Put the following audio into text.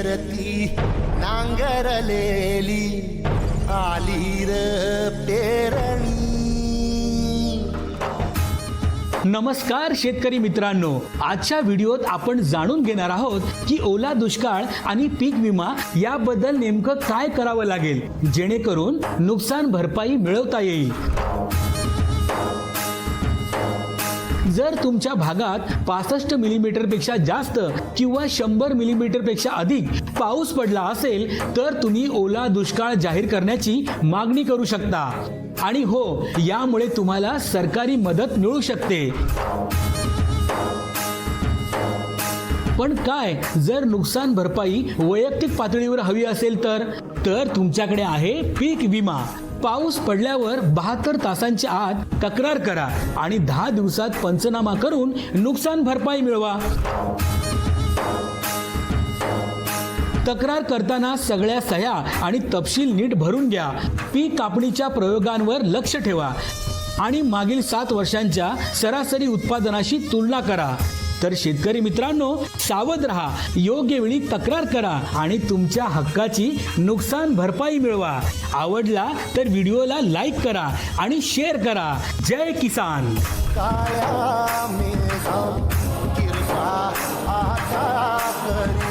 धरती नांगरलेली आली र पेरणी. नमस्कार शेतकरी मित्रांनो, आजच्या व्हिडिओत आपण जाणून घेणार आहोत की ओला दुष्काळ आणि पीक विमा याबद्दल नेमकं काय करावं लागेल जेणेकरून नुकसान भरपाई मिळवता येईल. जर तुमच्या भागात 65 मिलीमीटर पेक्षा जास्त किंवा 100 मिलीमीटर पेक्षा अधिक पाऊस पडला असेल तर तुम्ही ओला दुष्काळ जाहीर करण्याची मागणी करू शकता. आणि हो, यामुळे तुम्हाला सरकारी मदत मिळू शकते. पण काय जर नुकसान भरपाई वैयक्तिक पातळीवर हवी असेल तर तुमच्याकडे आहे पीक विमा. पाऊस पडल्यावर 72 तासांच्या आत तक्रार करा आणि 10 दिवसात पंचनामा करून नुकसान भरपाई मिळवा. तक्रार करताना सगळ्या सह्या आणि तपशील नीट भरून घ्या. पीक कापणीच्या प्रयोगांवर लक्ष ठेवा आणि मागील 7 वर्षांच्या सरासरी उत्पादनाशी तुलना करा. तर शेतकरी मित्रांनो, सावध रहा, योग्य वेळी तक्रार करा आणि तुमच्या हक्काची नुकसान भरपाई मिळवा. आवडला तर व्हिडिओला लाईक करा आणि शेअर करा. जय किसान. काळ्या मेघा किरसा आता करी